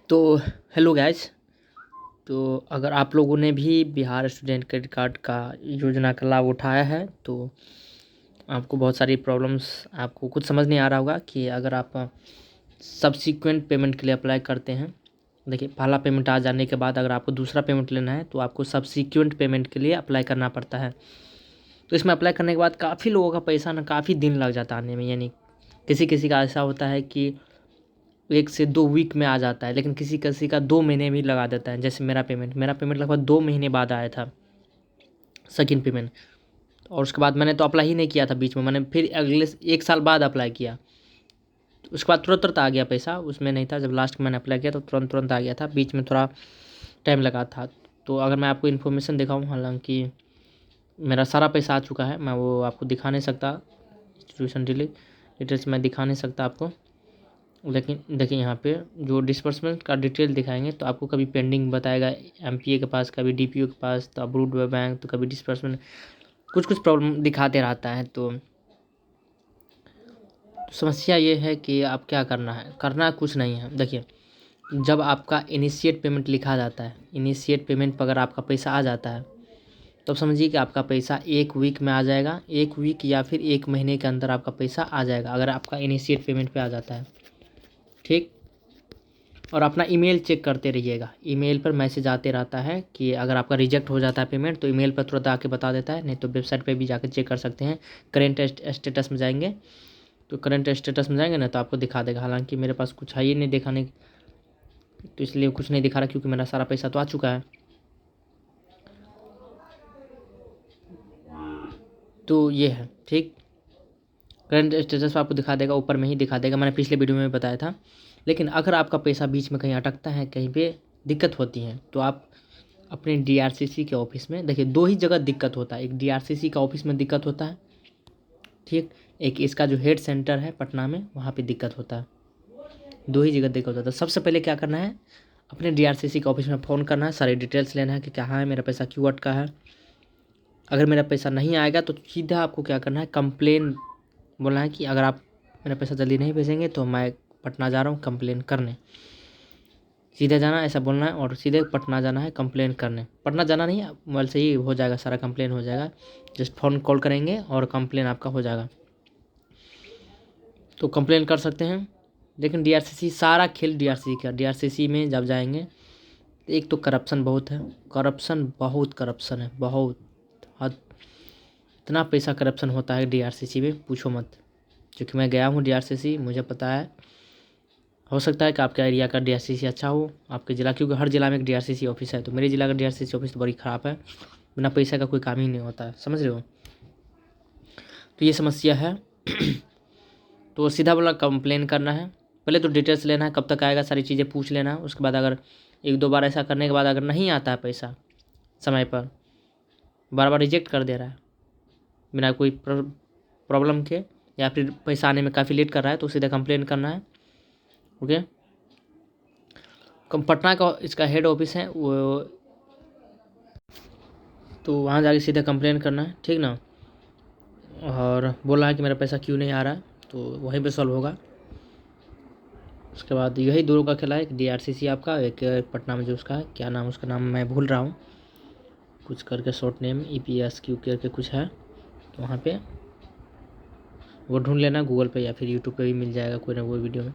तो hello guys. तो अगर आप लोगों ने भी बिहार स्टूडेंट क्रेडिट कार्ड का योजना का लाभ उठाया है तो आपको बहुत सारी प्रॉब्लम्स, आपको कुछ समझ नहीं आ रहा होगा कि अगर आप सब्सीक्वेंट पेमेंट के लिए अप्लाई करते हैं। देखिए, पहला पेमेंट आ जाने के बाद अगर आपको दूसरा पेमेंट लेना है तो आपको सब्सीक्वेंट पेमेंट के लिए अप्लाई करना पड़ता है। तो इसमें अप्लाई करने के बाद काफ़ी लोगों का पैसा ना काफ़ी दिन लग जाता है आने में, यानी किसी किसी का ऐसा होता है कि 1 से 2 वीक में आ जाता है, लेकिन किसी किसी का 2 महीने भी लगा देता है। जैसे मेरा पेमेंट लगभग 2 महीने बाद आया था, सेकंड पेमेंट। और उसके बाद मैंने तो अप्लाई ही नहीं किया था बीच में, मैंने फिर अगले 1 साल बाद अप्लाई किया। तो उसके बाद तुरंत तुरंत आ गया पैसा, उसमें नहीं था। जब लास्ट में मैंने अप्लाई किया तो तुरंत तुरंत आ गया था, बीच में थोड़ा टाइम लगा था। तो अगर मैं आपको इन्फॉर्मेशन दिखाऊँ, हालांकि मेरा सारा पैसा आ चुका है, मैं वो आपको दिखा नहीं सकता। इंस्टीट्यूशन डिटेल्स मैं दिखा नहीं सकता आपको, लेकिन देखिए यहाँ पे जो डिस्बर्समेंट का डिटेल दिखाएंगे तो आपको कभी पेंडिंग बताएगा एमपीए के पास, कभी डीपीओ के पास, तो अप्रूव्ड बाय बैंक, तो कभी डिस्बर्समेंट, कुछ कुछ प्रॉब्लम दिखाते रहता है। तो समस्या ये है कि आप क्या करना है, करना कुछ नहीं है। देखिए, जब आपका इनिशिएट पेमेंट लिखा जाता है, इनिशिएट पेमेंट पर अगर आपका पैसा आ जाता है तो समझिए कि आपका पैसा 1 वीक में आ जाएगा, 1 वीक या फिर 1 महीने के अंदर आपका पैसा आ जाएगा अगर आपका इनिशिएट पेमेंट पे आ जाता है। ठीक। और अपना ईमेल चेक करते रहिएगा, ईमेल पर मैसेज आते रहता है कि अगर आपका रिजेक्ट हो जाता है पेमेंट तो ईमेल पर तुरंत आके बता देता है, नहीं तो वेबसाइट पे भी जाकर चेक कर सकते हैं। करेंट स्टेटस में जाएंगे, तो करंट स्टेटस में जाएंगे ना तो आपको दिखा देगा। हालांकि मेरे पास कुछ है ही नहीं दिखाने, तो इसलिए कुछ नहीं दिखा रहा, क्योंकि मेरा सारा पैसा तो आ चुका है। तो ये है, ठीक। करंट स्टेटस आपको दिखा देगा, ऊपर में ही दिखा देगा, मैंने पिछले वीडियो में बताया था। लेकिन अगर आपका पैसा बीच में कहीं अटकता है, कहीं पे दिक्कत होती है, तो आप अपने डीआरसीसी के ऑफिस में, देखिए 2 ही जगह दिक्कत होता है। एक डीआरसीसी का ऑफिस में दिक्कत होता है, ठीक। एक इसका जो हेड सेंटर है पटना में, वहाँ पे दिक्कत होता है। 2 ही जगह दिक्कत होता है। सबसे पहले क्या करना है, अपने डीआरसीसी के ऑफिस में फ़ोन करना है, सारी डिटेल्स लेना है कि कहाँ है मेरा पैसा, क्यों अटका है। अगर मेरा पैसा नहीं आएगा तो सीधा आपको क्या करना है, कंप्लेन बोलना है कि अगर आप मेरा पैसा जल्दी नहीं भेजेंगे तो मैं पटना जा रहा हूँ कंप्लेन करने। सीधे जाना, ऐसा बोलना है, और सीधे पटना जाना है कंप्लेन करने। पटना जाना नहीं है, मोबाइल से ही हो जाएगा, सारा कंप्लेन हो जाएगा। जस्ट फ़ोन कॉल करेंगे और कंप्लेन आपका हो जाएगा। तो कंप्लेन कर सकते हैं। लेकिन डीआरसीसी, सारा खेल डीआरसीसी का। डीआरसीसी में जब जाएंगे, एक तो करप्शन बहुत है, बहुत करप्शन है, बहुत हद। इतना पैसा करप्शन होता है डीआरसीसी में, पूछो मत। क्योंकि मैं गया हूँ डीआरसीसी, मुझे पता है। हो सकता है कि आपका एरिया का डीआरसीसी अच्छा हो, आपके ज़िला, क्योंकि हर ज़िला में एक डीआरसीसी ऑफिस है। तो मेरे ज़िला का डीआरसीसी ऑफिस तो बड़ी ख़राब है, बिना पैसे का कोई काम ही नहीं होता है, समझ रहे हो। तो ये समस्या है। तो सीधा बोला कंप्लेन करना है। पहले तो डिटेल्स लेना है, कब तक आएगा, सारी चीज़ें पूछ लेना है। उसके बाद अगर 1-2 बार ऐसा करने के बाद अगर नहीं आता है पैसा समय पर, बार बार रिजेक्ट कर दे रहा है बिना कोई प्रॉब्लम के, या फिर पैसा आने में काफ़ी लेट कर रहा है, तो सीधा कंप्लेन करना है। ओके। पटना का इसका हेड ऑफिस है वो, तो वहाँ जाके सीधा कंप्लेन करना है, ठीक ना। और बोला है कि मेरा पैसा क्यों नहीं आ रहा है, तो वहीं पे सॉल्व होगा। उसके बाद यही दोनों का खेला है, एक डीआरसीसी आपका, एक पटना में जो उसका है, क्या नाम, उसका नाम मैं भूल रहा हूँ, कुछ करके शॉर्ट नेम EPSQ करके कुछ है। तो वहाँ पे वो ढूंढ लेना गूगल पे या फिर यूट्यूब पे भी मिल जाएगा कोई ना कोई वीडियो में।